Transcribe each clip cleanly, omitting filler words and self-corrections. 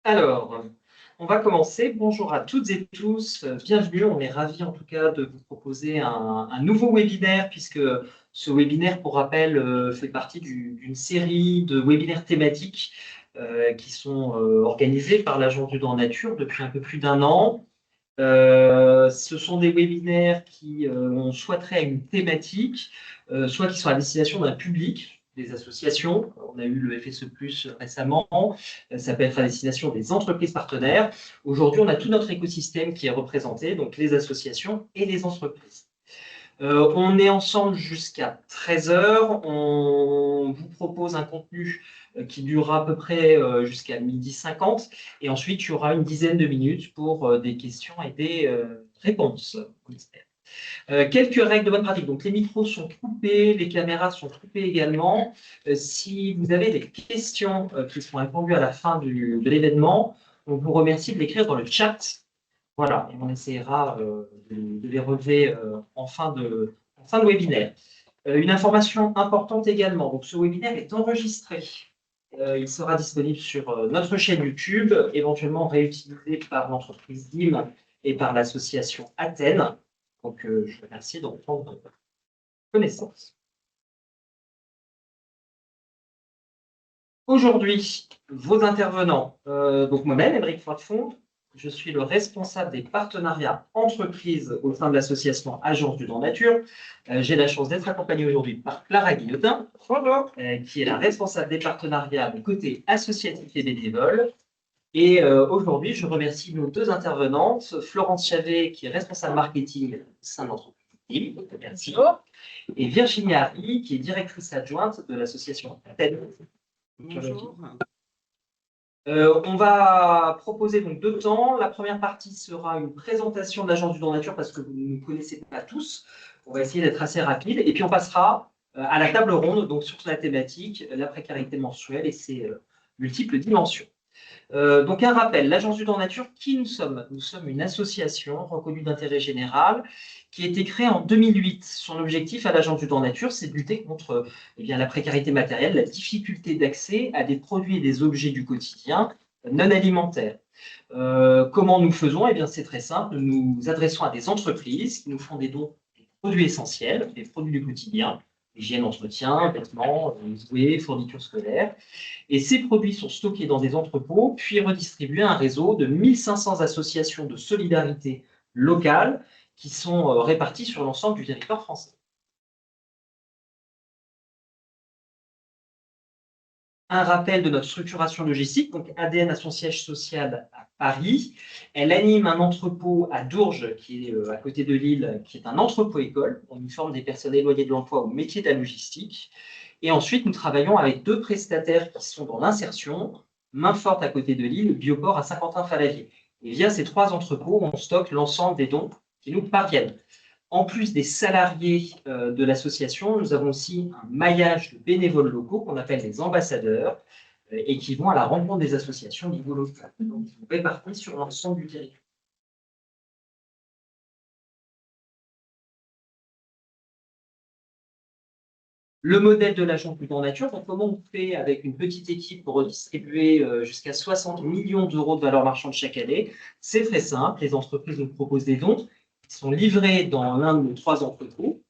Alors, on va commencer. Bonjour à toutes et tous. Bienvenue. On est ravis en tout cas de vous proposer un nouveau webinaire puisque ce webinaire, pour rappel, fait partie d'une série de webinaires thématiques qui sont organisés par l'Agence du Droit Nature depuis un peu plus d'un an. Ce sont des webinaires qui ont soit trait à une thématique, soit qui sont à destination d'un public, des associations. On a eu le FSE+, récemment. Ça peut être à destination des entreprises partenaires. Aujourd'hui, on a tout notre écosystème qui est représenté, donc les associations et les entreprises. On est ensemble jusqu'à 13 heures. On vous propose un contenu qui durera à peu près jusqu'à 12h50. Et ensuite, il y aura une dizaine de minutes pour des questions et des réponses. Quelques règles de bonne pratique. Donc, les micros sont coupés, les caméras sont coupées également. Si vous avez des questions qui seront répondues à la fin de l'événement, on vous remercie de l'écrire dans le chat. Voilà, et on essaiera de les relever en fin de webinaire. Une information importante également, donc ce webinaire est enregistré. Il sera disponible sur notre chaîne YouTube, éventuellement réutilisé par l'entreprise DIM et par l'association Athènes. Donc, je vous remercie d'en prendre connaissance. Aujourd'hui, vos intervenants, donc moi-même, Émeric Froidefond, je suis le responsable des partenariats entreprises au sein de l'association Agence du Droit Nature. J'ai la chance d'être accompagné aujourd'hui par Clara Guillotin, qui est la responsable des partenariats du côté associatif et bénévole. Et aujourd'hui, je remercie nos deux intervenantes, Florence Chavet, qui est responsable marketing au sein de l'entreprise. Merci. Et Virginie Harry, qui est directrice adjointe de l'association Athènes. Bonjour. On va proposer donc deux temps. La première partie sera une présentation de l'Agence du Droit Nature parce que vous ne nous connaissez pas tous. On va essayer d'être assez rapide. Et puis on passera à la table ronde donc sur la thématique, la précarité menstruelle et ses multiples dimensions. Donc un rappel, l'Agence du Droit Nature, qui nous sommes? Nous sommes une association reconnue d'intérêt général qui a été créée en 2008. Son objectif à l'Agence du Droit Nature, c'est de lutter contre la précarité matérielle, la difficulté d'accès à des produits et des objets du quotidien non alimentaires. Comment nous faisons? C'est très simple, nous nous adressons à des entreprises qui nous font des dons de produits essentiels, des produits du quotidien, hygiène, entretien, vêtements, jouets, fournitures scolaires. Et ces produits sont stockés dans des entrepôts, puis redistribués à un réseau de 1500 associations de solidarité locale qui sont réparties sur l'ensemble du territoire français. Un rappel de notre structuration logistique. Donc, ADN a son siège social à Paris. Elle anime un entrepôt à Dourges, qui est à côté de Lille, qui est un entrepôt-école. On y forme des personnes éloignées de l'emploi au métier de la logistique. Et ensuite, nous travaillons avec deux prestataires qui sont dans l'insertion, Mainforte à côté de Lille, Bioport à Saint-Quentin-Fallavier. Et via ces trois entrepôts, on stocke l'ensemble des dons qui nous parviennent. En plus des salariés de l'association, nous avons aussi un maillage de bénévoles locaux qu'on appelle les ambassadeurs et qui vont à la rencontre des associations au niveau local. Donc, ils sont répartis sur l'ensemble du territoire. Le modèle de l'Agence du Droit Nature, donc comment on fait avec une petite équipe pour redistribuer jusqu'à 60 millions d'euros de valeur marchande chaque année? C'est très simple, les entreprises nous proposent des dons qui sont livrés dans l'un de nos trois entrepôts.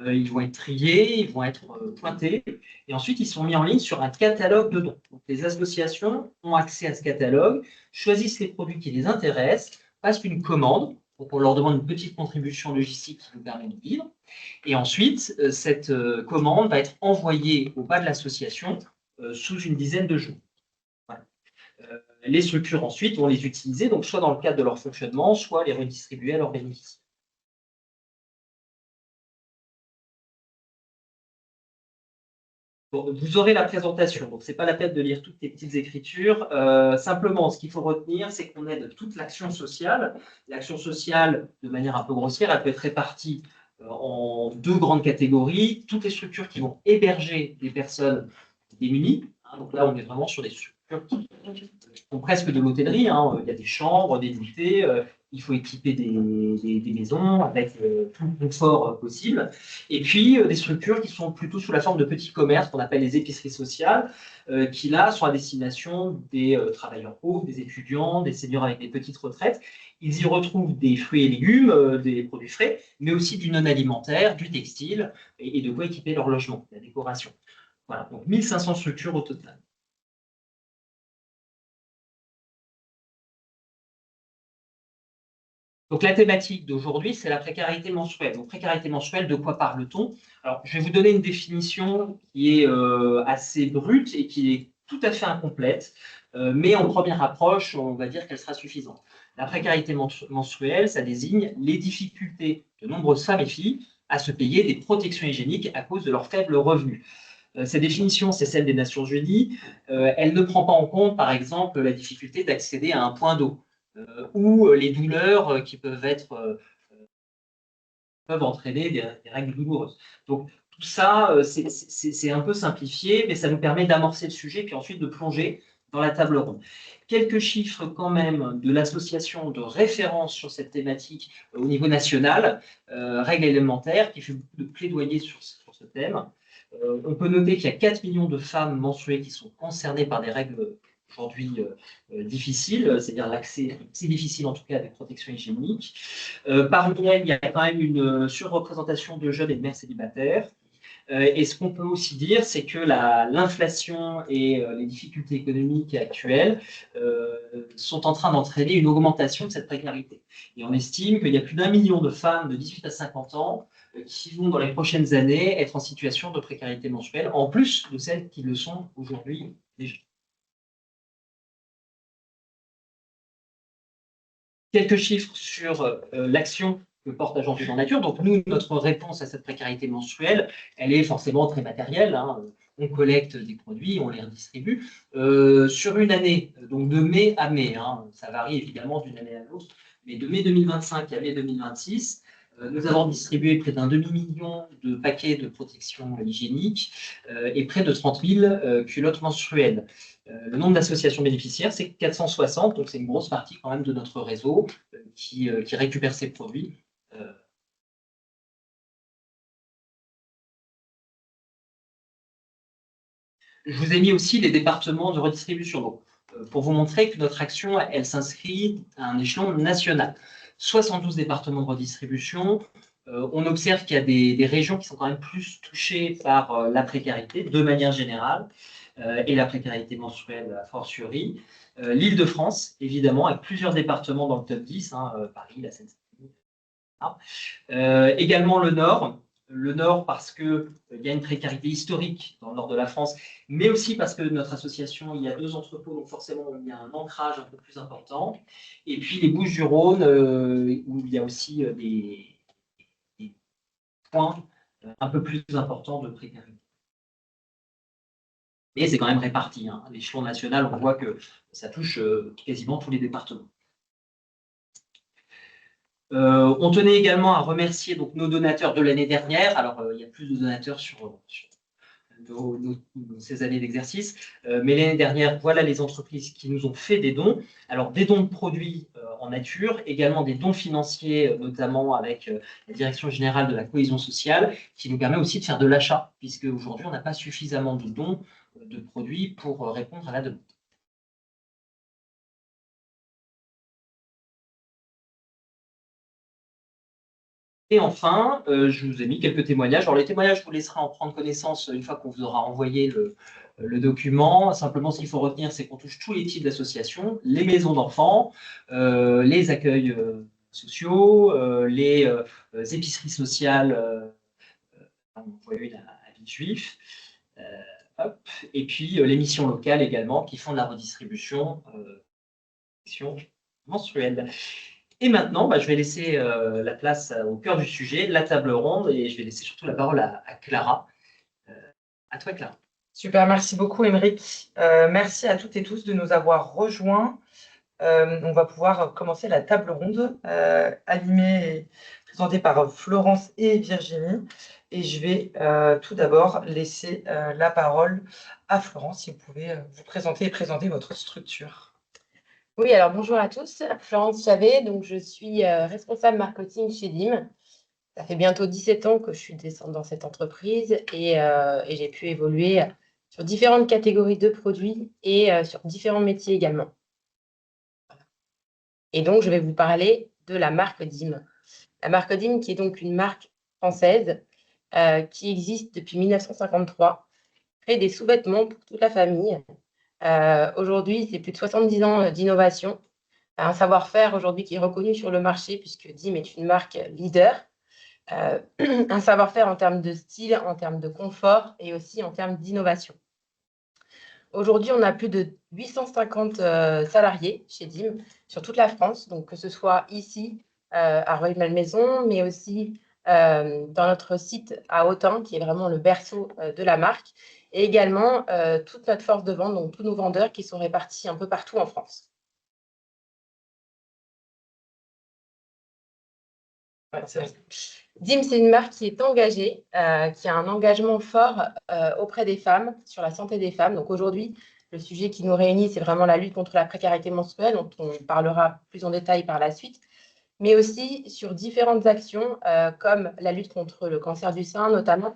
Ils vont être triés, ils vont être pointés, et ensuite ils sont mis en ligne sur un catalogue de dons. Donc, les associations ont accès à ce catalogue, choisissent les produits qui les intéressent, passent une commande, donc on leur demande une petite contribution logistique qui nous permet de vivre, et ensuite cette commande va être envoyée au bas de l'association sous une dizaine de jours. Voilà. Les structures ensuite vont les utiliser, donc soit dans le cadre de leur fonctionnement, soit les redistribuer à leurs bénéficiaires. Bon, vous aurez la présentation, donc ce n'est pas la peine de lire toutes les petites écritures. Simplement, ce qu'il faut retenir, c'est qu'on aide toute l'action sociale. L'action sociale, de manière un peu grossière, elle peut être répartie en deux grandes catégories. Toutes les structures qui vont héberger des personnes démunies. Donc là, on est vraiment sur des structures qui font presque de l'hôtellerie. Il y a des chambres, des nuitées. il faut équiper des maisons avec tout le confort possible. Et puis, des structures qui sont plutôt sous la forme de petits commerces, qu'on appelle les épiceries sociales, qui là sont à destination des travailleurs pauvres, des étudiants, des seniors avec des petites retraites. Ils y retrouvent des fruits et légumes, des produits frais, mais aussi du non-alimentaire, du textile, et de quoi équiper leur logement, la décoration. Voilà, donc 1500 structures au total. Donc la thématique d'aujourd'hui, c'est la précarité menstruelle. Donc précarité menstruelle, de quoi parle-t-on? Alors je vais vous donner une définition qui est assez brute et qui est tout à fait incomplète, mais en première approche, on va dire qu'elle sera suffisante. La précarité menstruelle, ça désigne les difficultés de nombreuses femmes et filles à se payer des protections hygiéniques à cause de leurs faibles revenus. Cette définition, c'est celle des Nations Unies. Elle ne prend pas en compte, par exemple, la difficulté d'accéder à un point d'eau ou les douleurs qui peuvent entraîner des règles douloureuses. Donc, tout ça, c'est un peu simplifié, mais ça nous permet d'amorcer le sujet, puis ensuite de plonger dans la table ronde. Quelques chiffres quand même de l'association de référence sur cette thématique au niveau national, Règles élémentaires, qui fait beaucoup de plaidoyer sur ce thème. On peut noter qu'il y a 4 millions de femmes menstruées qui sont concernées par des règles aujourd'hui difficiles, c'est-à-dire l'accès, c'est difficile en tout cas à des protections hygiéniques. Parmi elles, il y a quand même une surreprésentation de jeunes et de mères célibataires. Et ce qu'on peut aussi dire, c'est que l'inflation et les difficultés économiques actuelles sont en train d'entraîner une augmentation de cette précarité. Et on estime qu'il y a plus d'1 million de femmes de 18 à 50 ans qui vont dans les prochaines années être en situation de précarité menstruelle, en plus de celles qui le sont aujourd'hui déjà. Quelques chiffres sur l'action que porte Agence en Nature. Donc nous, notre réponse à cette précarité menstruelle, elle est forcément très matérielle. Hein. On collecte des produits, on les redistribue. Sur une année, donc de mai à mai, hein, ça varie évidemment d'une année à l'autre, mais de mai 2025 à mai 2026, nous avons distribué près d'un demi-million de paquets de protection hygiénique et près de 30 000 culottes menstruelles. Le nombre d'associations bénéficiaires, c'est 460, donc c'est une grosse partie quand même de notre réseau qui récupère ces produits. Je vous ai mis aussi les départements de redistribution. Donc, pour vous montrer que notre action, elle s'inscrit à un échelon national. 72 départements de redistribution. On observe qu'il y a des régions qui sont quand même plus touchées par la précarité, de manière générale, et la précarité menstruelle a fortiori. L'Île-de-France, évidemment, avec plusieurs départements dans le top 10, hein, Paris, la Seine-Saint-Denis. Également le Nord parce qu'il y a une précarité historique dans le nord de la France, mais aussi parce que notre association, il y a 2 entrepôts, donc forcément il y a un ancrage un peu plus important. Et puis les Bouches-du-Rhône, où il y a aussi des points un peu plus importants de précarité. Et c'est quand même réparti. Hein. À l'échelon national, on voit que ça touche quasiment tous les départements. On tenait également à remercier donc, nos donateurs de l'année dernière. Alors, il y a plus de donateurs sur ces années d'exercice. Mais l'année dernière, voilà les entreprises qui nous ont fait des dons. Alors, des dons de produits en nature, également des dons financiers, notamment avec la Direction générale de la cohésion sociale, qui nous permet aussi de faire de l'achat, puisque aujourd'hui, on n'a pas suffisamment de dons de produits pour répondre à la demande. Et enfin, je vous ai mis quelques témoignages. Alors, les témoignages, je vous laisserai en prendre connaissance une fois qu'on vous aura envoyé le document. Simplement, ce qu'il faut retenir, c'est qu'on touche tous les types d'associations, les maisons d'enfants, les accueils sociaux, les épiceries sociales, on voit une à Villejuif, et puis les missions locales également, qui font de la redistribution menstruelle. Et maintenant, je vais laisser la place au cœur du sujet, la table ronde, et je vais laisser surtout la parole à Clara. À toi, Clara. Super, merci beaucoup, Émeric. Merci à toutes et tous de nous avoir rejoints. On va pouvoir commencer la table ronde, animée et présentée par Florence et Virginie. Et je vais tout d'abord laisser la parole à Florence, si vous pouvez vous présenter et présenter votre structure. Oui, alors bonjour à tous. Florence Chavet, donc je suis responsable marketing chez DIM. Ça fait bientôt 17 ans que je suis dans cette entreprise et j'ai pu évoluer sur différentes catégories de produits et sur différents métiers également. Et donc, je vais vous parler de la marque DIM. La marque DIM, qui est donc une marque française qui existe depuis 1953, crée des sous-vêtements pour toute la famille. Aujourd'hui, c'est plus de 70 ans d'innovation, un savoir-faire aujourd'hui qui est reconnu sur le marché puisque DIM est une marque leader, un savoir-faire en termes de style, en termes de confort et aussi en termes d'innovation. Aujourd'hui, on a plus de 850 salariés chez DIM sur toute la France, donc que ce soit ici à Rueil-Malmaison, mais aussi dans notre site à Autun, qui est vraiment le berceau de la marque, et également toute notre force de vente, donc tous nos vendeurs qui sont répartis un peu partout en France. Ouais, c'est bon. DIM, c'est une marque qui est engagée, qui a un engagement fort auprès des femmes, sur la santé des femmes. Donc aujourd'hui, le sujet qui nous réunit, c'est vraiment la lutte contre la précarité menstruelle, dont on parlera plus en détail par la suite, mais aussi sur différentes actions comme la lutte contre le cancer du sein notamment,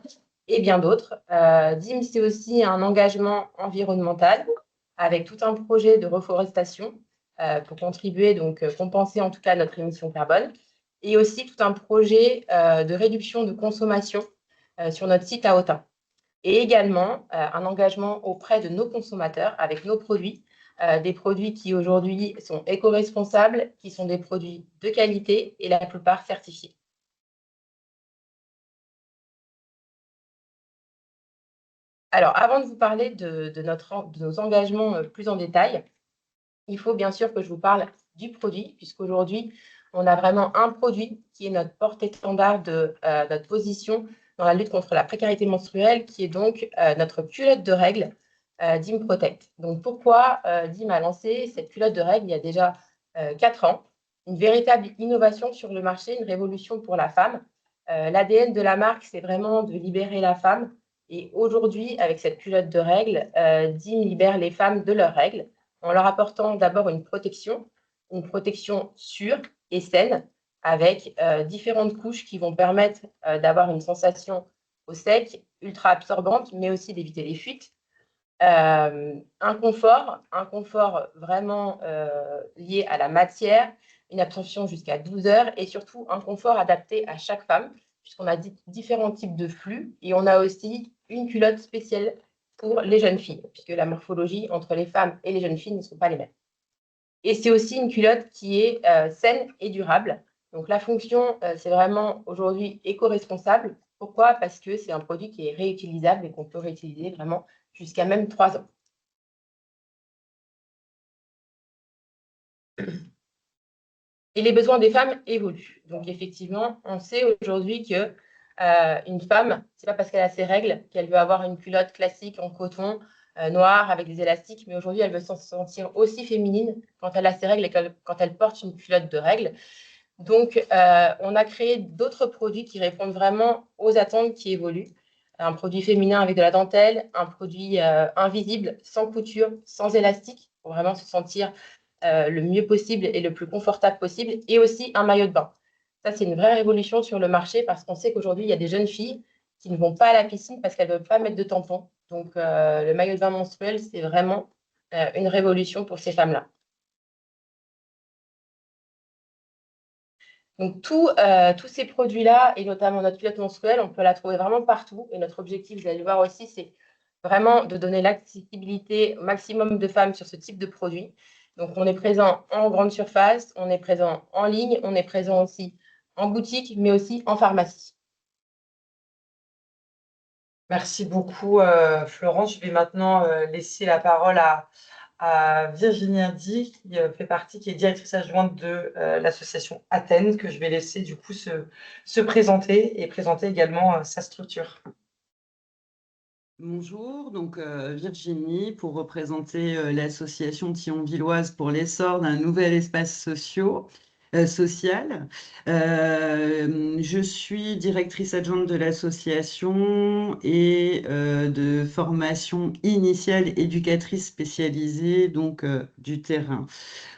et bien d'autres. DIM, c'est aussi un engagement environnemental avec tout un projet de reforestation pour contribuer, donc compenser en tout cas notre émission carbone, et aussi tout un projet de réduction de consommation sur notre site à Autun. Et également un engagement auprès de nos consommateurs avec nos produits, des produits qui aujourd'hui sont éco-responsables, qui sont des produits de qualité et la plupart certifiés. Alors, avant de vous parler de nos engagements plus en détail, il faut bien sûr que je vous parle du produit, puisqu'aujourd'hui, on a vraiment un produit qui est notre porte-étendard de notre position dans la lutte contre la précarité menstruelle, qui est donc notre culotte de règle DIM Protect. Donc, pourquoi DIM a lancé cette culotte de règle il y a déjà 4 ans? Une véritable innovation sur le marché, une révolution pour la femme. L'ADN de la marque, c'est vraiment de libérer la femme. Et aujourd'hui, avec cette culotte de règle, DIM libère les femmes de leurs règles en leur apportant d'abord une protection sûre et saine, avec différentes couches qui vont permettre d'avoir une sensation au sec, ultra absorbante, mais aussi d'éviter les fuites. Un confort vraiment lié à la matière, une absorption jusqu'à 12 heures et surtout un confort adapté à chaque femme, puisqu'on a différents types de flux et on a aussi une culotte spéciale pour les jeunes filles, puisque la morphologie entre les femmes et les jeunes filles ne sont pas les mêmes. Et c'est aussi une culotte qui est saine et durable. Donc la fonction, c'est vraiment aujourd'hui éco-responsable. Pourquoi? Parce que c'est un produit qui est réutilisable et qu'on peut réutiliser vraiment jusqu'à même 3 ans. Et les besoins des femmes évoluent. Donc effectivement, on sait aujourd'hui que une femme, c'est pas parce qu'elle a ses règles qu'elle veut avoir une culotte classique en coton noir avec des élastiques, mais aujourd'hui elle veut se sentir aussi féminine quand elle a ses règles et quand elle porte une culotte de règles. Donc on a créé d'autres produits qui répondent vraiment aux attentes qui évoluent. Un produit féminin avec de la dentelle, un produit invisible, sans couture, sans élastique, pour vraiment se sentir le mieux possible et le plus confortable possible, et aussi un maillot de bain. Ça, c'est une vraie révolution sur le marché parce qu'on sait qu'aujourd'hui, il y a des jeunes filles qui ne vont pas à la piscine parce qu'elles ne veulent pas mettre de tampons. Donc, le maillot de bain menstruel, c'est vraiment une révolution pour ces femmes-là. Donc, tous ces produits-là, et notamment notre culotte menstruelle, on peut la trouver vraiment partout. Et notre objectif, vous allez le voir aussi, c'est vraiment de donner l'accessibilité au maximum de femmes sur ce type de produit. Donc, on est présent en grande surface, on est présent en ligne, on est présent aussi en boutique, mais aussi en pharmacie. Merci beaucoup, Florence. Je vais maintenant laisser la parole à Virginie Indy, qui fait partie, qui est directrice adjointe de l'association Athènes, que je vais laisser du coup se présenter et présenter également sa structure. Bonjour, donc Virginie pour représenter l'association Thionvilloise pour l'essor d'un nouvel espace social. sociale. Je suis directrice adjointe de l'association et de formation initiale éducatrice spécialisée, donc du terrain.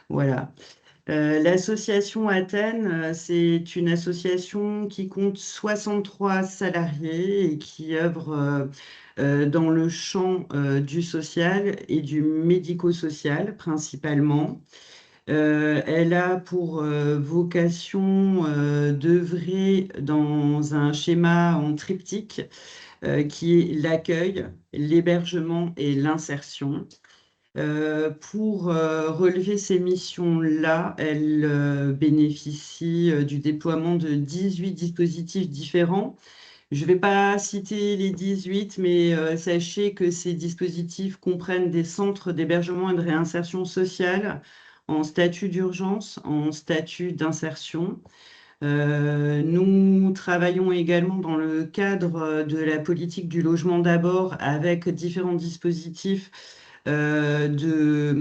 Voilà. L'association Athènes, c'est une association qui compte 63 salariés et qui œuvre dans le champ du social et du médico-social principalement. Elle a pour vocation d'œuvrer dans un schéma en triptyque qui est l'accueil, l'hébergement et l'insertion. Pour relever ces missions-là, elle bénéficie du déploiement de 18 dispositifs différents. Je ne vais pas citer les 18, mais sachez que ces dispositifs comprennent des centres d'hébergement et de réinsertion sociale en statut d'urgence, en statut d'insertion. Nous travaillons également dans le cadre de la politique du logement d'abord avec différents dispositifs de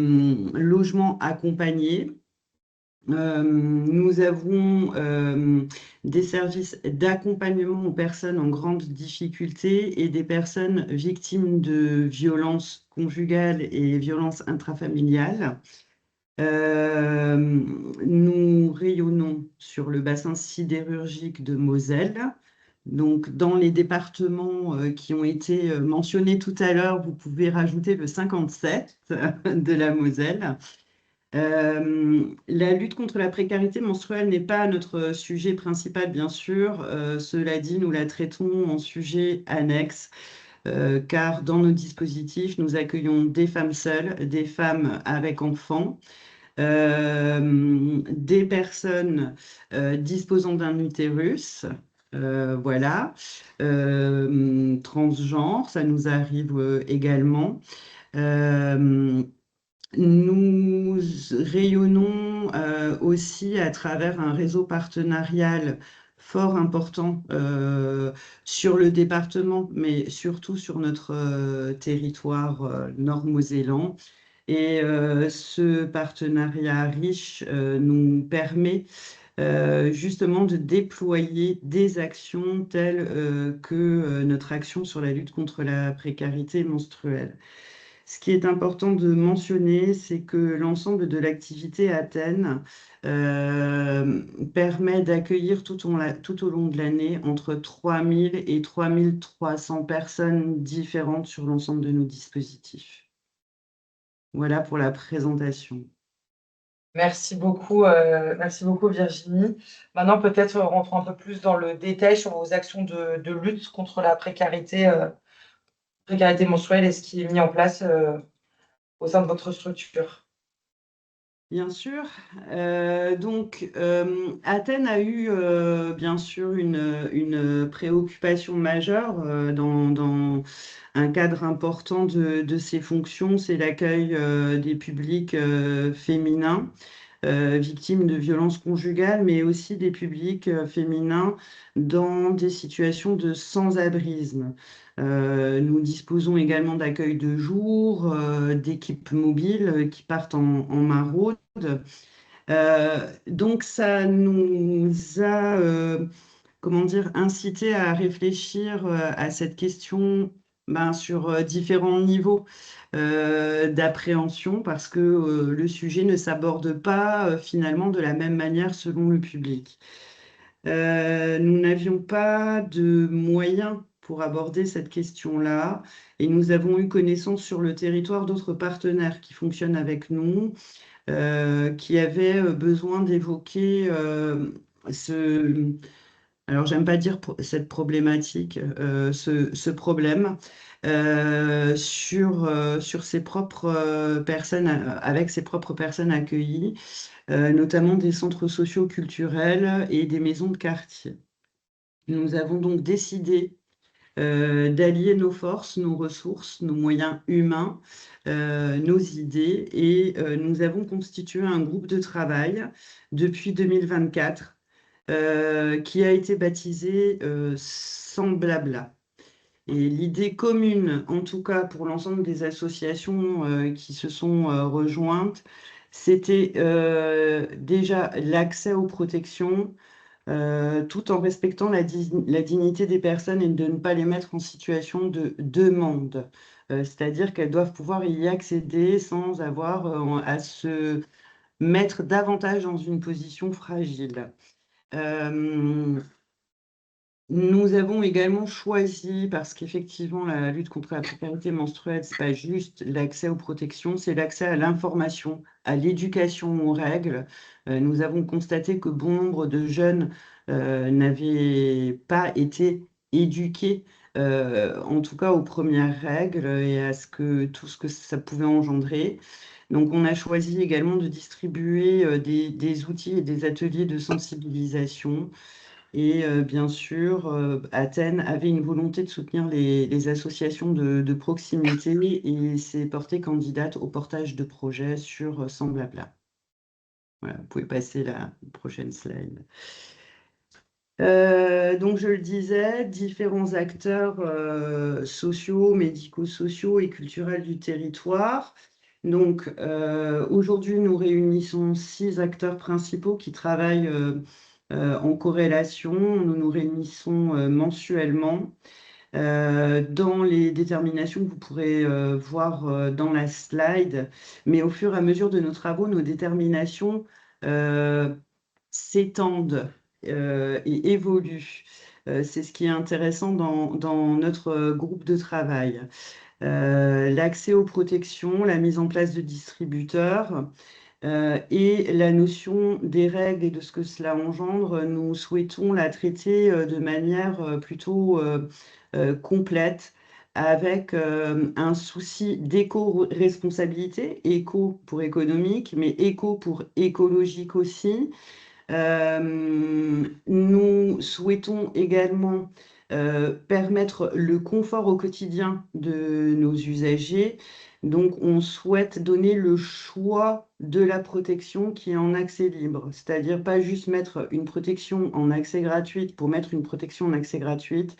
logement accompagné. Nous avons des services d'accompagnement aux personnes en grande difficulté et des personnes victimes de violences conjugales et violences intrafamiliales. Nous rayonnons sur le bassin sidérurgique de Moselle. Donc, dans les départements qui ont été mentionnés tout à l'heure, vous pouvez rajouter le 57 de la Moselle. La lutte contre la précarité menstruelle n'est pas notre sujet principal, bien sûr. Cela dit, nous la traitons en sujet annexe, car dans nos dispositifs, nous accueillons des femmes seules, des femmes avec enfants, des personnes disposant d'un utérus, voilà, transgenres, ça nous arrive également. Nous rayonnons aussi à travers un réseau partenarial fort important sur le département, mais surtout sur notre territoire nord-mosellan. Et ce partenariat riche nous permet justement de déployer des actions telles que notre action sur la lutte contre la précarité menstruelle. Ce qui est important de mentionner, c'est que l'ensemble de l'activité Athènes permet d'accueillir tout au long de l'année entre 3000 et 3300 personnes différentes sur l'ensemble de nos dispositifs. Voilà pour la présentation. Merci beaucoup Virginie. Maintenant, peut-être rentrons un peu plus dans le détail sur vos actions de lutte contre la précarité menstruelle et ce qui est mis en place au sein de votre structure. Bien sûr. Athènes a eu bien sûr une préoccupation majeure dans un cadre important de ses fonctions, c'est l'accueil des publics féminins victimes de violences conjugales, mais aussi des publics féminins dans des situations de sans-abrisme. Nous disposons également d'accueil de jour, d'équipes mobiles qui partent en maraude. Donc ça nous a, comment dire, incité à réfléchir à cette question sur différents niveaux d'appréhension parce que le sujet ne s'aborde pas finalement de la même manière selon le public. Nous n'avions pas de moyens pour aborder cette question-là et nous avons eu connaissance sur le territoire d'autres partenaires qui fonctionnent avec nous, qui avaient besoin d'évoquer alors j'aime pas dire cette problématique, ce problème sur ses propres personnes, avec ses propres personnes accueillies, notamment des centres sociaux culturels et des maisons de quartier. Nous avons donc décidé d'allier nos forces, nos ressources, nos moyens humains, nos idées, et nous avons constitué un groupe de travail depuis 2024 qui a été baptisé Sans blabla. Et l'idée commune, en tout cas pour l'ensemble des associations qui se sont rejointes, c'était déjà l'accès aux protections, tout en respectant la dignité des personnes et de ne pas les mettre en situation de demande. C'est-à-dire qu'elles doivent pouvoir y accéder sans avoir à se mettre davantage dans une position fragile. Nous avons également choisi, parce qu'effectivement, la lutte contre la précarité menstruelle, c'est pas juste l'accès aux protections, c'est l'accès à l'information, à l'éducation aux règles. Nous avons constaté que bon nombre de jeunes n'avaient pas été éduqués, en tout cas aux premières règles et à tout ce que ça pouvait engendrer. Donc, on a choisi également de distribuer des outils et des ateliers de sensibilisation. Et bien sûr, Athènes avait une volonté de soutenir les associations de proximité et s'est portée candidate au portage de projets sur Semblabla. Voilà, vous pouvez passer la prochaine slide. Donc, je le disais, différents acteurs sociaux, médico-sociaux et culturels du territoire. Donc, aujourd'hui, nous réunissons 6 acteurs principaux qui travaillent en corrélation. Nous nous réunissons mensuellement dans les déterminations que vous pourrez voir dans la slide. Mais au fur et à mesure de nos travaux, nos déterminations s'étendent et évoluent. C'est ce qui est intéressant dans notre groupe de travail. L'accès aux protections, la mise en place de distributeurs et la notion des règles et de ce que cela engendre, nous souhaitons la traiter de manière plutôt complète, avec un souci d'éco-responsabilité, éco pour économique, mais éco pour écologique aussi. Nous souhaitons également permettre le confort au quotidien de nos usagers. Donc, on souhaite donner le choix de la protection qui est en accès libre, c'est-à-dire pas juste mettre une protection en accès gratuite pour mettre une protection en accès gratuite.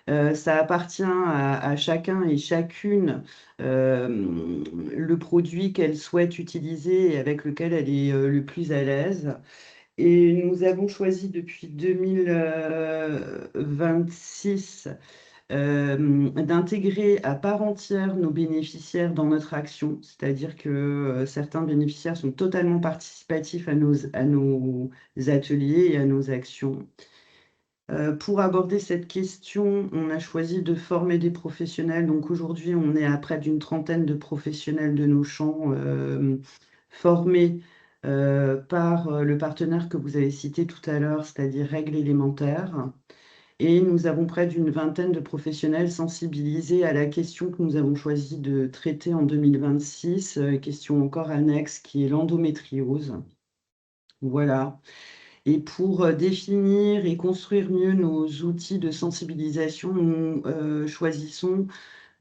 Ça appartient à chacun et chacune le produit qu'elle souhaite utiliser et avec lequel elle est le plus à l'aise. Et nous avons choisi depuis 2026 d'intégrer à part entière nos bénéficiaires dans notre action, c'est-à-dire que certains bénéficiaires sont totalement participatifs à nos ateliers et à nos actions. Pour aborder cette question, on a choisi de former des professionnels. Donc aujourd'hui, on est à près d'une trentaine de professionnels de nos champs formés par le partenaire que vous avez cité tout à l'heure, c'est-à-dire Règles élémentaires. Et nous avons près d'une vingtaine de professionnels sensibilisés à la question que nous avons choisi de traiter en 2026, question encore annexe, qui est l'endométriose. Voilà. Et pour définir et construire mieux nos outils de sensibilisation, nous choisissons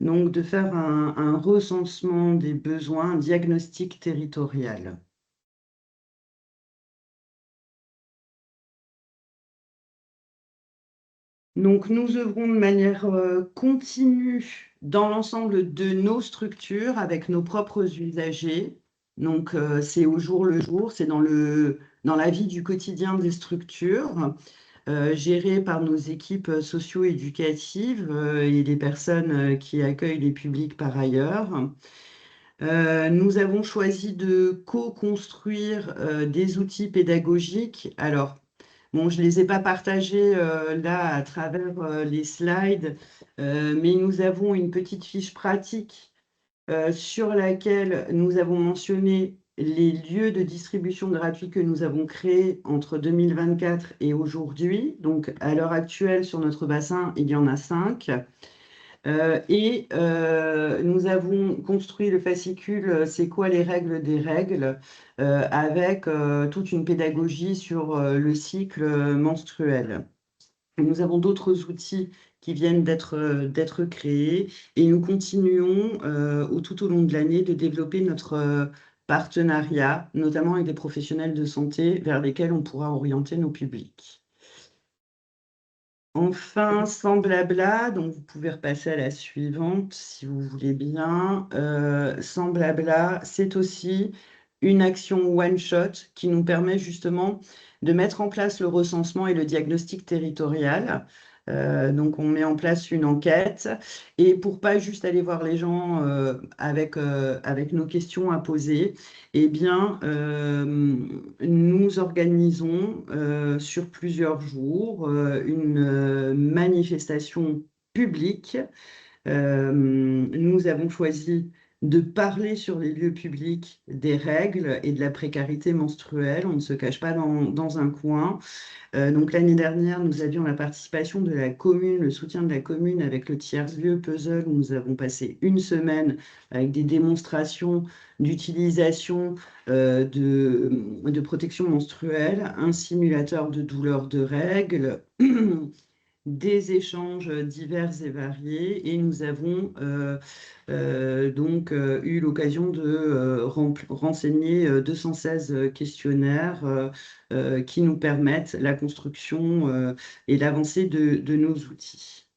donc de faire un recensement des besoins, un diagnostic territorial. Donc, nous œuvrons de manière continue dans l'ensemble de nos structures avec nos propres usagers. Donc, c'est au jour le jour, c'est dans la vie du quotidien des structures, gérées par nos équipes socio-éducatives et les personnes qui accueillent les publics par ailleurs. Nous avons choisi de co-construire des outils pédagogiques. Alors, bon, je ne les ai pas partagés là à travers les slides, mais nous avons une petite fiche pratique sur laquelle nous avons mentionné les lieux de distribution gratuits que nous avons créés entre 2024 et aujourd'hui. Donc, à l'heure actuelle, sur notre bassin, il y en a 5. Et nous avons construit le fascicule C'est quoi les règles des règles avec toute une pédagogie sur le cycle menstruel. Nous avons d'autres outils qui viennent d'être créés et nous continuons tout au long de l'année de développer notre partenariat, notamment avec des professionnels de santé vers lesquels on pourra orienter nos publics. Enfin, sans blabla, donc vous pouvez repasser à la suivante si vous voulez bien. Sans blabla, c'est aussi une action one-shot qui nous permet justement de mettre en place le recensement et le diagnostic territorial. Donc, on met en place une enquête et pour pas juste aller voir les gens avec nos questions à poser, eh bien, nous organisons sur plusieurs jours une manifestation publique. Nous avons choisi de parler sur les lieux publics des règles et de la précarité menstruelle. On ne se cache pas dans un coin. Donc l'année dernière, nous avions la participation de la commune, le soutien de la commune avec le tiers-lieu Puzzle, où nous avons passé une semaine avec des démonstrations d'utilisation de protection menstruelle, un simulateur de douleur de règles, des échanges divers et variés, et nous avons donc eu l'occasion de renseigner 216 questionnaires qui nous permettent la construction et l'avancée de nos outils.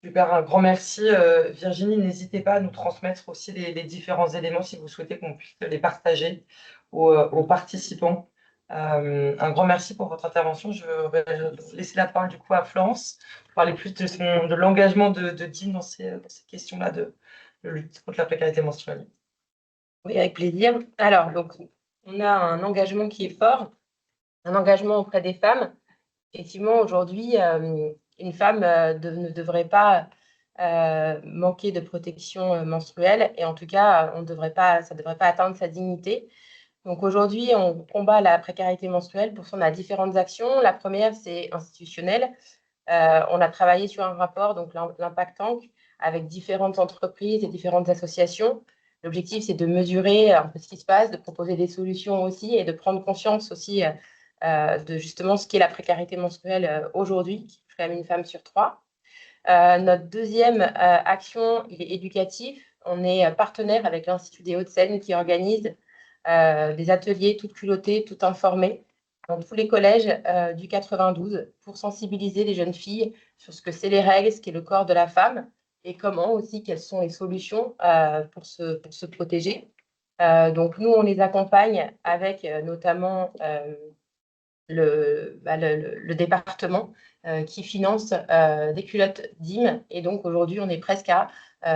Super, un grand merci. Virginie, n'hésitez pas à nous transmettre aussi les différents éléments si vous souhaitez qu'on puisse les partager aux participants. Un grand merci pour votre intervention. Je vais laisser la parole du coup à Florence pour parler plus de l'engagement de Dean dans ces questions-là de lutte contre la précarité menstruelle. Oui, avec plaisir. Alors, donc, on a un engagement qui est fort, un engagement auprès des femmes. Effectivement, aujourd'hui, une femme ne devrait pas manquer de protection menstruelle et en tout cas, ça ne devrait pas atteindre sa dignité. Donc aujourd'hui, on combat la précarité menstruelle pour ça, on a différentes actions. La première, c'est institutionnelle. On a travaillé sur un rapport, donc l'Impact Tank, avec différentes entreprises et différentes associations. L'objectif, c'est de mesurer un peu ce qui se passe, de proposer des solutions aussi et de prendre conscience aussi de justement ce qu'est la précarité menstruelle aujourd'hui, qui touche quand même une femme sur 3. Notre deuxième action, il est éducatif. On est partenaire avec l'Institut des Hauts-de-Seine qui organise des ateliers toutes culottées, toutes informées dans tous les collèges du 92 pour sensibiliser les jeunes filles sur ce que c'est les règles, ce qu'est le corps de la femme et comment aussi, quelles sont les solutions pour se protéger. Donc, nous, on les accompagne avec notamment le département qui finance des culottes DIM. Et donc, aujourd'hui, on est presque à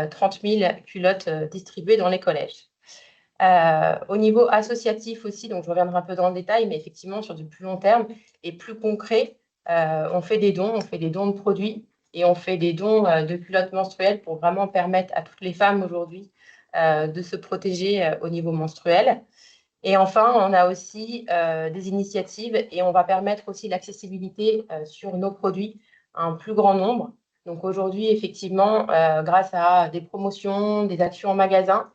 30 000 culottes distribuées dans les collèges. Au niveau associatif aussi, donc je reviendrai un peu dans le détail, mais effectivement, sur du plus long terme et plus concret, on fait des dons de produits et on fait des dons de culottes menstruelles pour vraiment permettre à toutes les femmes aujourd'hui de se protéger au niveau menstruel. Et enfin, on a aussi des initiatives et on va permettre aussi l'accessibilité sur nos produits à un plus grand nombre. Donc aujourd'hui, effectivement, grâce à des promotions, des actions en magasin,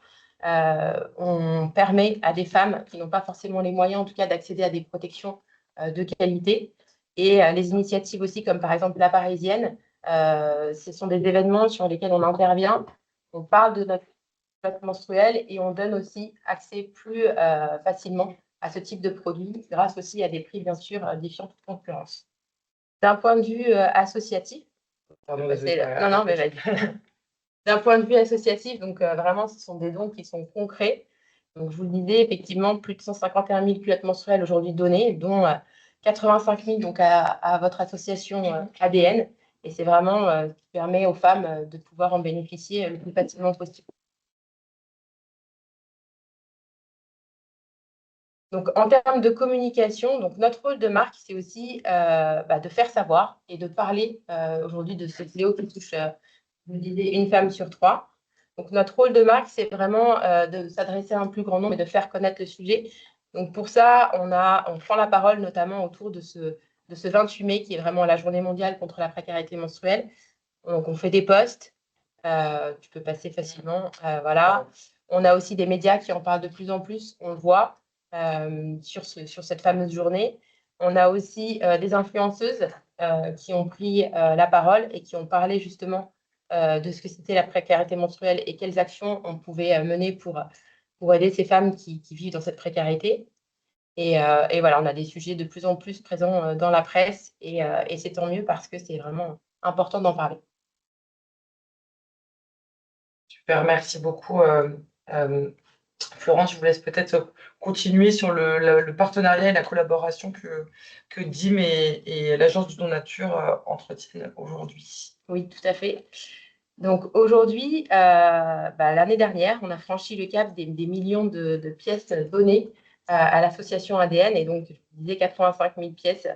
on permet à des femmes qui n'ont pas forcément les moyens, en tout cas, d'accéder à des protections de qualité. Et les initiatives aussi, comme par exemple la Parisienne, ce sont des événements sur lesquels on intervient. On parle de notre menstruelle et on donne aussi accès plus facilement à ce type de produit grâce aussi à des prix, bien sûr, défiant toute concurrence. D'un point de vue associatif, Pardon, non, mais vas-y. D'un point de vue associatif, donc vraiment, ce sont des dons qui sont concrets. Donc, je vous le disais, effectivement, plus de 151 000 culottes menstruelles aujourd'hui données, dont 85 000 donc, à votre association ADN. Et c'est vraiment ce qui permet aux femmes de pouvoir en bénéficier le plus facilement possible. Donc, en termes de communication, donc notre rôle de marque, c'est aussi de faire savoir et de parler aujourd'hui de ce fléau qui touche, je vous disais, une femme sur 3. Donc, notre rôle de marque, c'est vraiment de s'adresser à un plus grand nombre et de faire connaître le sujet. Donc, pour ça, on prend la parole notamment autour de ce 28 mai, qui est vraiment la journée mondiale contre la précarité menstruelle. Donc, on fait des posts. Tu peux passer facilement. Voilà. On a aussi des médias qui en parlent de plus en plus. On le voit. Sur cette fameuse journée. On a aussi des influenceuses qui ont pris la parole et qui ont parlé justement de ce que c'était la précarité menstruelle et quelles actions on pouvait mener pour aider ces femmes qui vivent dans cette précarité. Et voilà, on a des sujets de plus en plus présents dans la presse et c'est tant mieux parce que c'est vraiment important d'en parler. Super, merci beaucoup Florence, je vous laisse peut-être continuer sur le partenariat et la collaboration que DIM et l'Agence du Don Nature entretiennent aujourd'hui. Oui, tout à fait. Donc aujourd'hui, l'année dernière, on a franchi le cap des millions de pièces données à l'association ADN, et donc, je vous disais 85 000 pièces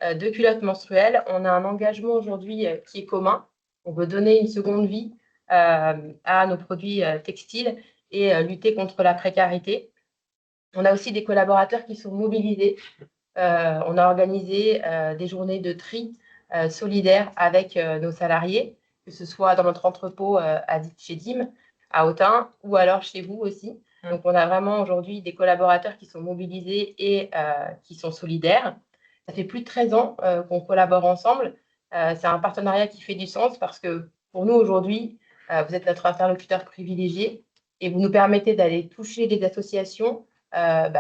de culottes menstruelles. On a un engagement aujourd'hui qui est commun. On veut donner une seconde vie à nos produits textiles et lutter contre la précarité. On a aussi des collaborateurs qui sont mobilisés. On a organisé des journées de tri solidaire avec nos salariés, que ce soit dans notre entrepôt chez DIM, à Autun, ou alors chez vous aussi. Donc, on a vraiment aujourd'hui des collaborateurs qui sont mobilisés et qui sont solidaires. Ça fait plus de 13 ans qu'on collabore ensemble. C'est un partenariat qui fait du sens parce que pour nous, aujourd'hui, vous êtes notre interlocuteur privilégié et vous nous permettez d'aller toucher des associations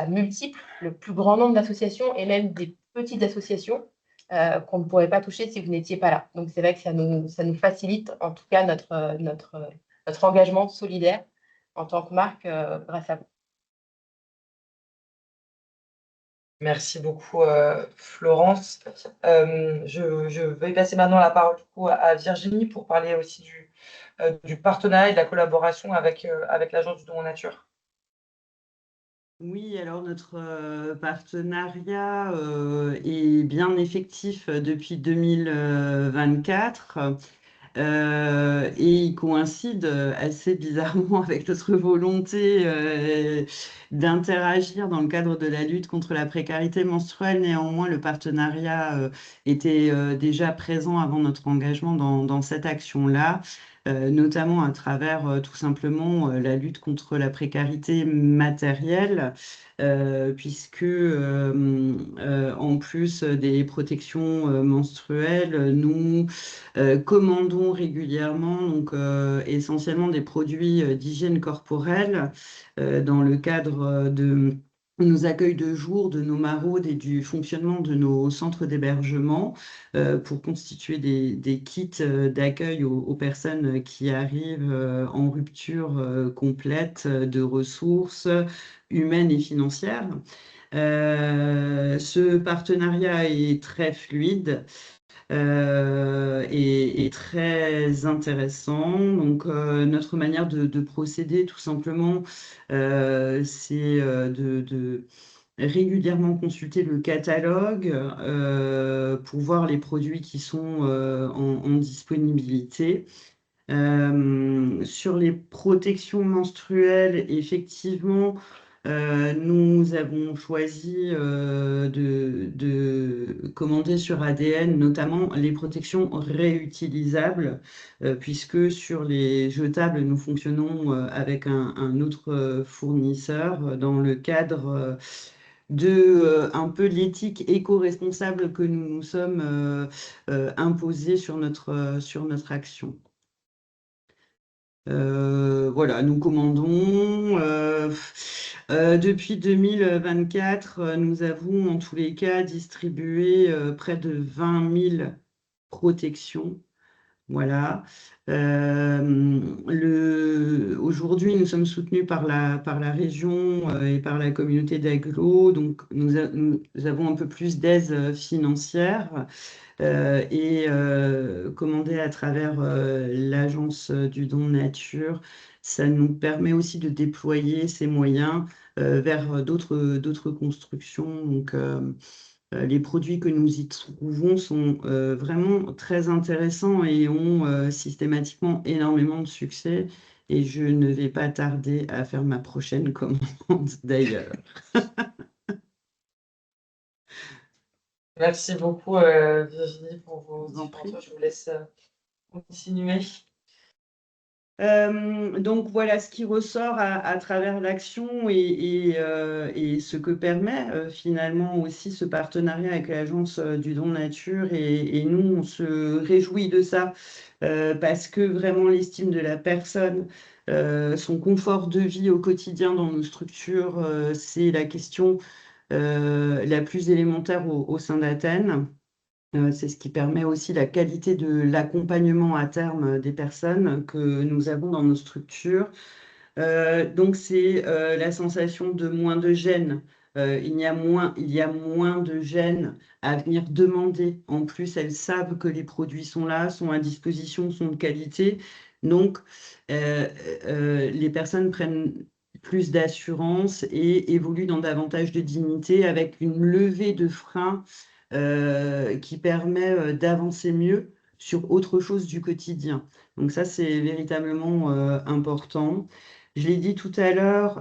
multiples, le plus grand nombre d'associations et même des petites associations qu'on ne pourrait pas toucher si vous n'étiez pas là. Donc, c'est vrai que ça nous facilite, en tout cas, notre engagement solidaire en tant que marque grâce à vous. Merci beaucoup, Florence. Je vais passer maintenant la parole du coup, à Virginie pour parler aussi du partenariat et de la collaboration avec l'Agence du Don en Nature. Oui, alors notre partenariat est bien effectif depuis 2024 et il coïncide assez bizarrement avec notre volonté d'interagir dans le cadre de la lutte contre la précarité menstruelle. Néanmoins, le partenariat était déjà présent avant notre engagement dans cette action-là. Notamment à travers tout simplement la lutte contre la précarité matérielle, puisque en plus des protections menstruelles, nous commandons régulièrement donc, essentiellement des produits d'hygiène corporelle dans le cadre de nos accueils de jour, de nos maraudes et du fonctionnement de nos centres d'hébergement pour constituer des kits d'accueil aux personnes qui arrivent en rupture complète de ressources humaines et financières. Ce partenariat est très fluide et très intéressant. Donc, notre manière de procéder, tout simplement, c'est de régulièrement consulter le catalogue pour voir les produits qui sont en disponibilité. Sur les protections menstruelles, effectivement, nous avons choisi de commander sur ADN notamment les protections réutilisables, puisque sur les jetables, nous fonctionnons avec un autre fournisseur dans le cadre de un peu l'éthique éco-responsable que nous nous sommes imposés sur notre action. Voilà, nous commandons. Depuis 2024, nous avons en tous les cas distribué près de 20 000 protections. Voilà. Aujourd'hui, nous sommes soutenus par la région et par la communauté d'agglo. Donc, nous avons un peu plus d'aide financière et commandé à travers l'Agence du Don Nature. Ça nous permet aussi de déployer ces moyens vers d'autres constructions. Donc, les produits que nous y trouvons sont vraiment très intéressants et ont systématiquement énormément de succès. Et je ne vais pas tarder à faire ma prochaine commande d'ailleurs. Merci beaucoup, Virginie, pour vos différentes. Je vous laisse continuer. Donc voilà ce qui ressort à travers l'action et ce que permet finalement aussi ce partenariat avec l'Agence du Don Nature et nous on se réjouit de ça parce que vraiment l'estime de la personne, son confort de vie au quotidien dans nos structures, c'est la question la plus élémentaire au sein d'Athènes. C'est ce qui permet aussi la qualité de l'accompagnement à terme des personnes que nous avons dans nos structures. Donc, c'est la sensation de moins de gêne. Il y a moins de gêne à venir demander. En plus, elles savent que les produits sont là, sont à disposition, sont de qualité. Donc, les personnes prennent plus d'assurance et évoluent dans davantage de dignité avec une levée de frein qui permet d'avancer mieux sur autre chose du quotidien. Donc ça, c'est véritablement important. Je l'ai dit tout à l'heure,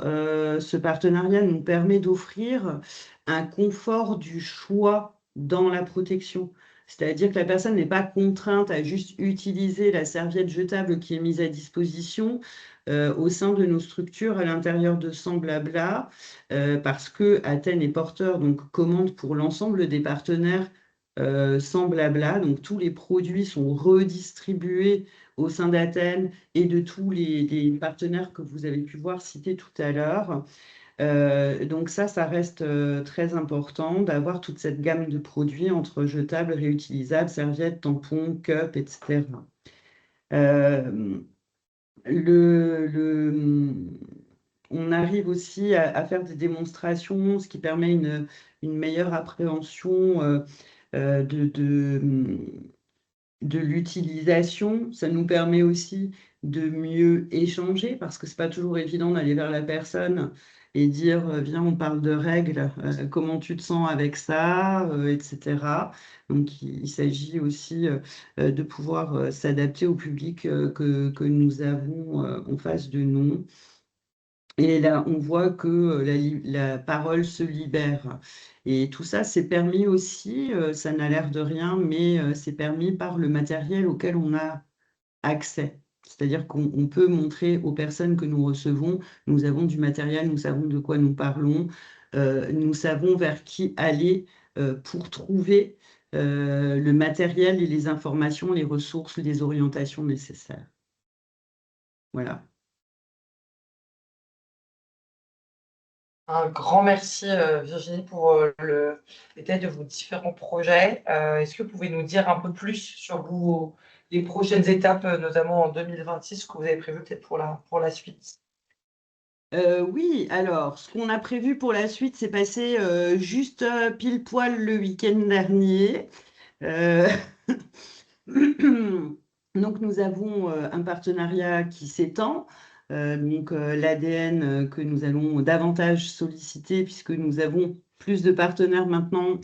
ce partenariat nous permet d'offrir un confort du choix dans la protection. C'est-à-dire que la personne n'est pas contrainte à juste utiliser la serviette jetable qui est mise à disposition au sein de nos structures à l'intérieur de Semblabla, parce que Athènes est porteur, donc commande pour l'ensemble des partenaires Semblabla. Donc tous les produits sont redistribués au sein d'Athènes et de tous les partenaires que vous avez pu voir cités tout à l'heure. Donc ça reste très important d'avoir toute cette gamme de produits entre jetables, réutilisables, serviettes, tampons, cups, etc. Euh, on arrive aussi à faire des démonstrations, ce qui permet une meilleure appréhension de l'utilisation. Ça nous permet aussi de mieux échanger parce que c'est pas toujours évident d'aller vers la personne et dire viens, on parle de règles, comment tu te sens avec ça, etc. Donc il s'agit aussi de pouvoir s'adapter au public que nous avons en face de nous. Et là, on voit que la parole se libère. Et tout ça, c'est permis aussi, ça n'a l'air de rien, mais c'est permis par le matériel auquel on a accès. C'est-à-dire qu'on peut montrer aux personnes que nous recevons, nous avons du matériel, nous savons de quoi nous parlons, nous savons vers qui aller pour trouver le matériel et les informations, les ressources, les orientations nécessaires. Voilà. Un grand merci, Virginie, pour le détail de vos différents projets. Est-ce que vous pouvez nous dire un peu plus sur les prochaines étapes, notamment en 2026, ce que vous avez prévu peut-être pour la suite? Oui, alors, ce qu'on a prévu pour la suite, c'est passé juste pile poil le week-end dernier. Euh, Donc, nous avons un partenariat qui s'étend. Donc, l'ADN que nous allons davantage solliciter puisque nous avons plus de partenaires maintenant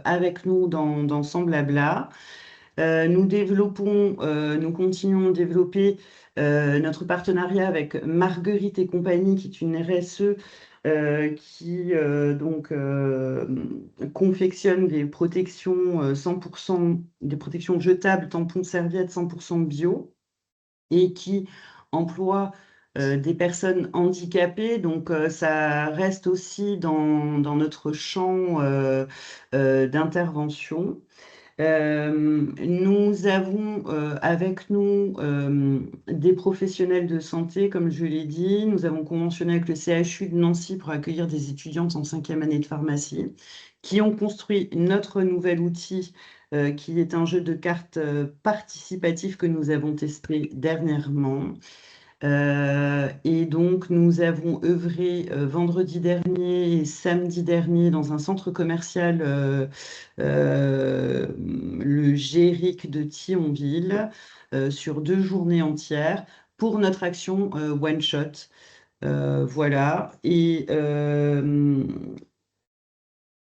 avec nous dans Semblabla. Nous continuons de développer notre partenariat avec Marguerite et compagnie, qui est une RSE qui confectionne des protections 100%, des protections jetables, tampons, serviettes 100% bio et qui emploie des personnes handicapées. Donc, ça reste aussi dans notre champ d'intervention. Nous avons avec nous des professionnels de santé, comme je l'ai dit. Nous avons conventionné avec le CHU de Nancy pour accueillir des étudiantes en 5e année de pharmacie qui ont construit notre nouvel outil qui est un jeu de cartes participatif que nous avons testé dernièrement. Et donc, nous avons œuvré vendredi dernier et samedi dernier dans un centre commercial, le Géric de Thionville, sur 2 journées entières pour notre action One Shot. Voilà. Et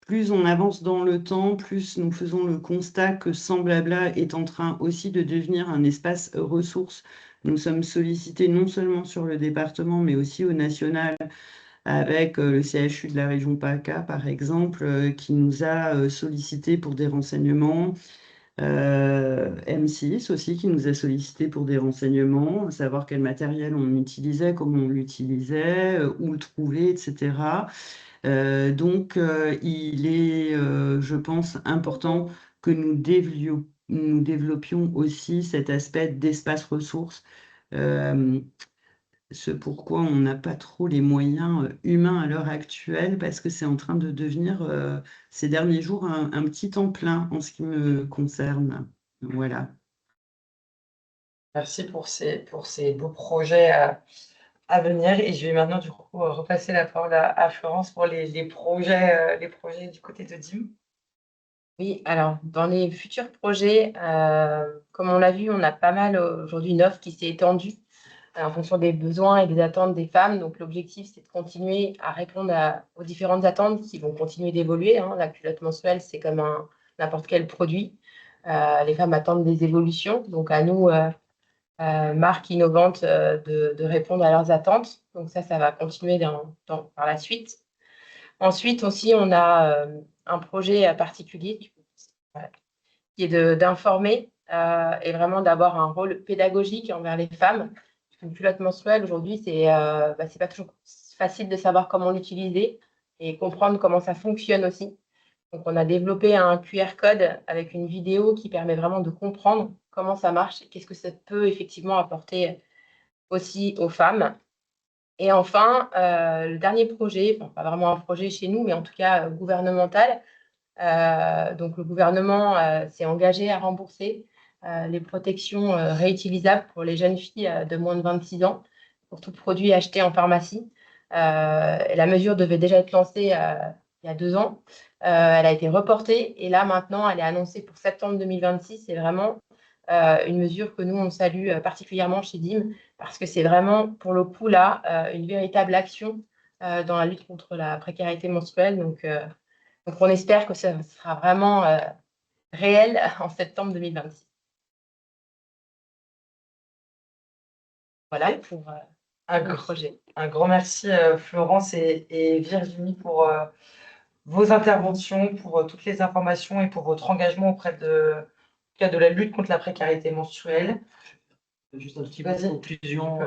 plus on avance dans le temps, plus nous faisons le constat que Semblabla est en train aussi de devenir un espace ressource. Nous sommes sollicités non seulement sur le département, mais aussi au national, avec le CHU de la région PACA, par exemple, qui nous a sollicités pour des renseignements. M6 aussi, qui nous a sollicité pour des renseignements, savoir quel matériel on utilisait, comment on l'utilisait, où le trouver, etc. Donc, il est, je pense, important que nous développions aussi cet aspect d'espace ressources, ce pourquoi on n'a pas trop les moyens humains à l'heure actuelle, parce que c'est en train de devenir, ces derniers jours, un petit temps plein en ce qui me concerne. Voilà. Merci pour ces beaux projets à à venir. Et je vais maintenant, du coup, repasser la parole à Florence pour les projets du côté de DIM. Oui, alors dans les futurs projets, comme on l'a vu, on a pas mal aujourd'hui une offre qui s'est étendue en fonction des besoins et des attentes des femmes. Donc l'objectif, c'est de continuer à répondre aux différentes attentes qui vont continuer d'évoluer, hein. La culotte menstruelle, c'est comme n'importe quel produit. Les femmes attendent des évolutions. Donc à nous, marques innovantes, de répondre à leurs attentes. Donc ça va continuer par la suite. Ensuite aussi, on a un projet particulier qui est d'informer et vraiment d'avoir un rôle pédagogique envers les femmes. Une culotte menstruelle, aujourd'hui, c'est pas toujours facile de savoir comment l'utiliser et comprendre comment ça fonctionne aussi. Donc, on a développé un QR code avec une vidéo qui permet vraiment de comprendre comment ça marche et qu'est-ce que ça peut effectivement apporter aussi aux femmes. Et enfin, le dernier projet, enfin, pas vraiment un projet chez nous, mais en tout cas gouvernemental. Donc, le gouvernement s'est engagé à rembourser les protections réutilisables pour les jeunes filles de moins de 26 ans pour tout produit acheté en pharmacie. La mesure devait déjà être lancée il y a 2 ans. Elle a été reportée et là, maintenant, elle est annoncée pour septembre 2026. C'est vraiment une mesure que nous, on salue particulièrement chez DIM parce que c'est vraiment, pour le coup, là, une véritable action dans la lutte contre la précarité menstruelle. Donc, on espère que ça sera vraiment réel en septembre 2026. Voilà pour le projet. Un grand merci, Florence et Virginie, pour vos interventions, pour toutes les informations et pour votre engagement auprès de la lutte contre la précarité menstruelle. Juste un petit mot de conclusion,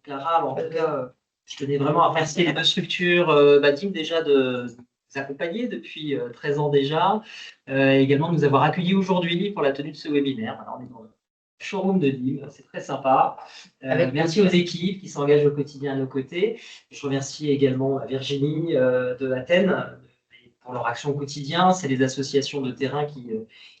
Clara. Alors, en tout cas, je tenais vraiment à remercier les deux structures, DIM déjà de nous accompagner depuis 13 ans déjà, également de nous avoir accueillis aujourd'hui pour la tenue de ce webinaire. Alors, on est dans le showroom de DIM, c'est très sympa. Merci aux équipes qui s'engagent au quotidien à nos côtés. Je remercie également Virginie de Athènes pour leur action au quotidien. C'est les associations de terrain qui,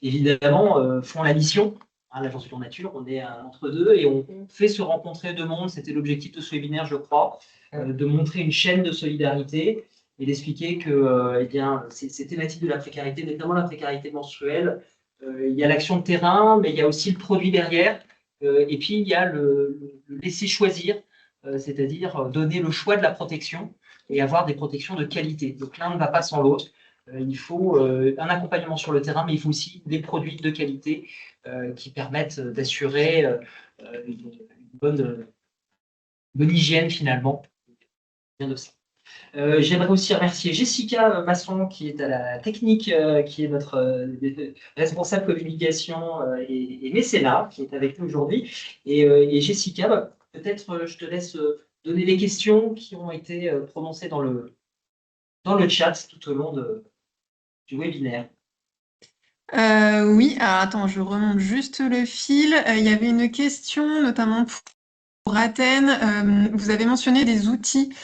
évidemment, font la mission. L'Agence Sur Nature, on est entre deux et on fait se rencontrer deux mondes. C'était l'objectif de ce webinaire, je crois, de montrer une chaîne de solidarité et d'expliquer que eh bien, ces thématiques de la précarité, notamment la précarité menstruelle, il y a l'action de terrain, mais il y a aussi le produit derrière. Et puis, il y a le laisser choisir, c'est-à-dire donner le choix de la protection et avoir des protections de qualité. Donc l'un ne va pas sans l'autre. Il faut un accompagnement sur le terrain, mais il faut aussi des produits de qualité qui permettent d'assurer une bonne hygiène finalement. Bien de ça. J'aimerais aussi remercier Jessica Masson qui est à la technique, qui est notre responsable communication et mécénat, qui est avec nous aujourd'hui. Et Jessica, peut-être je te laisse donner les questions qui ont été prononcées dans le chat tout au long du webinaire. Oui, alors attends, je remonte juste le fil. Il y avait une question, notamment pour Athènes. Vous avez mentionné des outils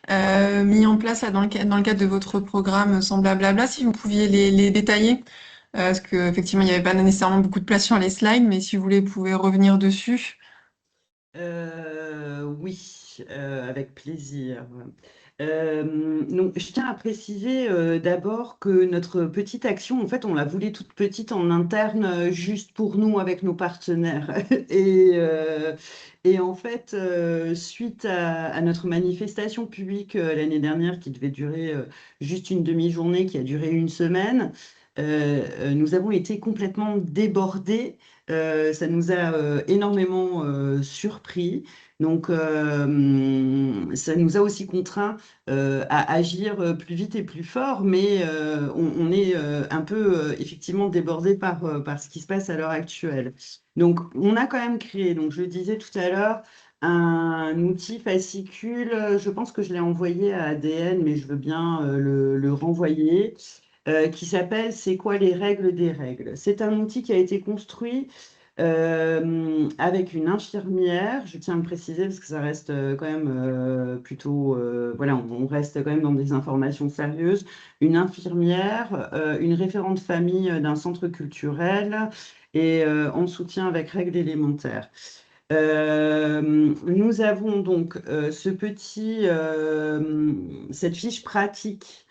mis en place là, dans le cadre de votre programme sans blablabla. Si vous pouviez les détailler, parce qu'effectivement, il n'y avait pas nécessairement beaucoup de place sur les slides, mais si vous voulez, vous pouvez revenir dessus. Oui, avec plaisir. Donc, je tiens à préciser d'abord que notre petite action, en fait, on la voulait toute petite en interne, juste pour nous, avec nos partenaires. Et en fait, suite à notre manifestation publique l'année dernière, qui devait durer juste une demi-journée, qui a duré une semaine, nous avons été complètement débordés. Ça nous a énormément surpris. Donc, ça nous a aussi contraints à agir plus vite et plus fort, mais on est un peu effectivement débordé par ce qui se passe à l'heure actuelle. Donc, on a quand même créé, donc je le disais tout à l'heure, un outil fascicule. Je pense que je l'ai envoyé à ADN, mais je veux bien le renvoyer. Qui s'appelle C'est quoi les règles des règles? C'est un outil qui a été construit avec une infirmière, je tiens à le préciser parce que ça reste quand même plutôt, voilà, on reste quand même dans des informations sérieuses, une infirmière, une référente famille d'un centre culturel et en soutien avec Règles élémentaires. Nous avons donc cette fiche pratique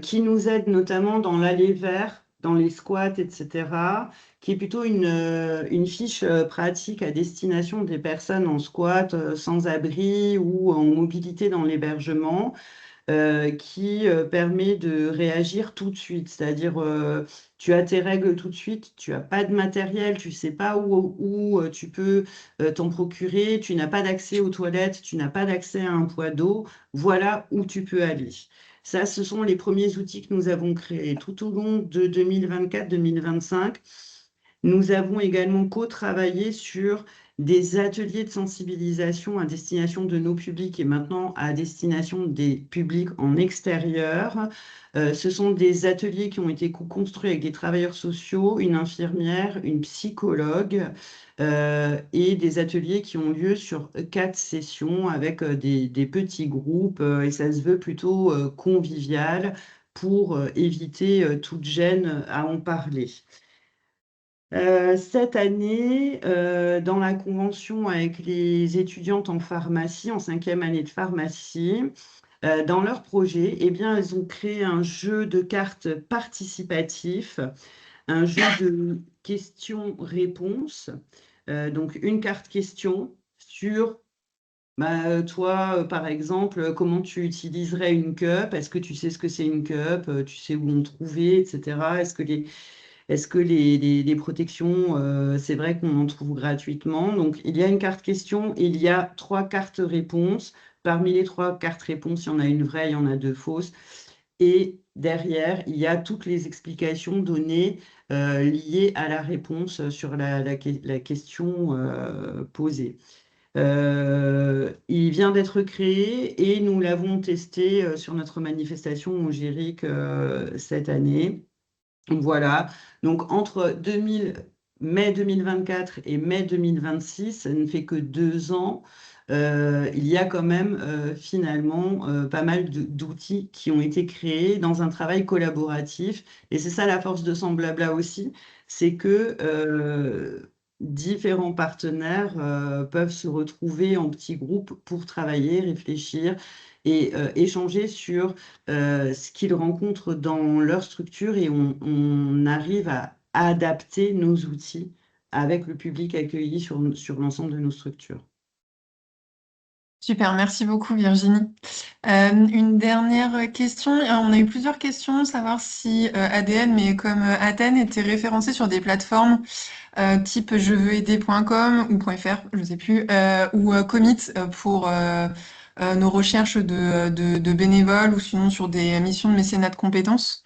qui nous aide notamment dans l'aller vers, dans les squats, etc., qui est plutôt une fiche pratique à destination des personnes en squat, sans abri ou en mobilité dans l'hébergement, qui permet de réagir tout de suite. C'est-à-dire, tu as tes règles tout de suite, tu n'as pas de matériel, tu ne sais pas où tu peux t'en procurer, tu n'as pas d'accès aux toilettes, tu n'as pas d'accès à un poids d'eau, voilà où tu peux aller. Ça, ce sont les premiers outils que nous avons créés tout au long de 2024-2025. Nous avons également co-travaillé sur des ateliers de sensibilisation à destination de nos publics et maintenant à destination des publics en extérieur. Ce sont des ateliers qui ont été construits avec des travailleurs sociaux, une infirmière, une psychologue et des ateliers qui ont lieu sur 4 sessions avec des petits groupes et ça se veut plutôt convivial pour éviter toute gêne à en parler. Cette année, dans la convention avec les étudiantes en pharmacie, en 5e année de pharmacie, dans leur projet, eh bien, elles ont créé un jeu de cartes participatif, un jeu de questions-réponses. Donc, une carte question sur toi, par exemple, comment tu utiliserais une cup? Est-ce que tu sais ce que c'est une cup? Tu sais où en trouver, etc. Est-ce que les protections, c'est vrai qu'on en trouve gratuitement? Donc, il y a une carte question, il y a 3 cartes réponses. Parmi les 3 cartes réponses, il y en a une vraie, il y en a 2 fausses. Et derrière, il y a toutes les explications données liées à la réponse sur la question posée. Il vient d'être créé et nous l'avons testé sur notre manifestation au GIRIC cette année. Voilà, donc entre mai 2024 et mai 2026, ça ne fait que 2 ans, il y a quand même finalement pas mal d'outils qui ont été créés dans un travail collaboratif. Et c'est ça la force de Semblabla aussi, c'est que différents partenaires peuvent se retrouver en petits groupes pour travailler, réfléchir et échanger sur ce qu'ils rencontrent dans leur structure et on arrive à adapter nos outils avec le public accueilli sur l'ensemble de nos structures. Super, merci beaucoup Virginie. Une dernière question. On a eu plusieurs questions, savoir si ADN, mais comme Athènes, était référencé sur des plateformes type jeveuxaider.com ou .fr, je ne sais plus, ou Commit pour nos recherches de bénévoles ou sinon sur des missions de mécénat de compétences.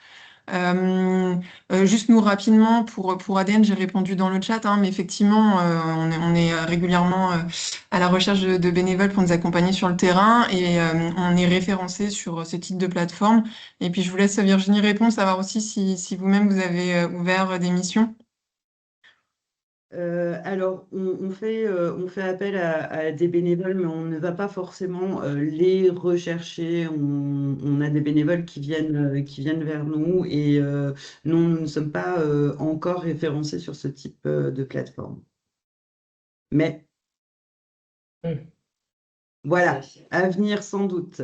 Juste nous rapidement pour ADN, j'ai répondu dans le chat, hein, mais effectivement, on est régulièrement à la recherche de bénévoles pour nous accompagner sur le terrain et on est référencé sur ce type de plateforme. Et puis je vous laisse Virginie répondre, savoir aussi si vous-même vous avez ouvert des missions. Alors, on fait appel à des bénévoles, mais on ne va pas forcément les rechercher. On a des bénévoles qui viennent vers nous et non, nous ne sommes pas encore référencés sur ce type de plateforme. Mais voilà, à venir sans doute.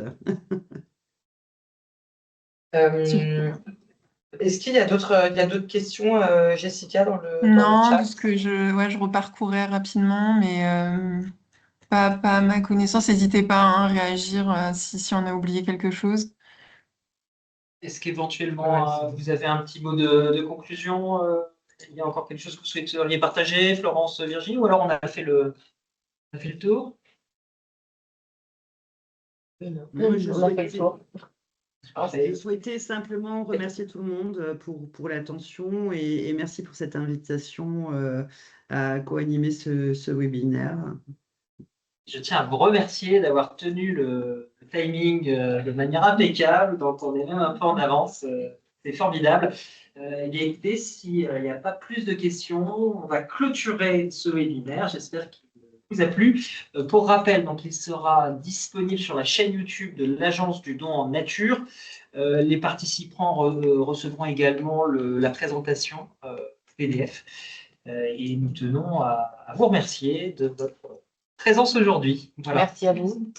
Est-ce qu'il y a d'autres questions, Jessica, dans le Non, chat? parce que je reparcourais rapidement, mais pas à ma connaissance. N'hésitez pas à réagir si on a oublié quelque chose. Est-ce qu'éventuellement, vous avez un petit mot de conclusion? Il y a encore quelque chose que vous souhaiteriez partager, Florence, Virginie, ou alors on a fait le tour? Moi, je On a fait le tour. souhaitais simplement remercier tout le monde pour l'attention et merci pour cette invitation à co-animer ce webinaire. Je tiens à vous remercier d'avoir tenu le timing de manière impeccable, dont on est même un peu en avance. C'est formidable. Eh bien, écoutez, s'il n'y a pas plus de questions, on va clôturer ce webinaire. J'espère qu'il vous a plu. Pour rappel, donc, il sera disponible sur la chaîne YouTube de l'Agence du don en nature. Les participants recevront également la présentation PDF. Et nous tenons à vous remercier de votre présence aujourd'hui. Voilà. Merci à vous.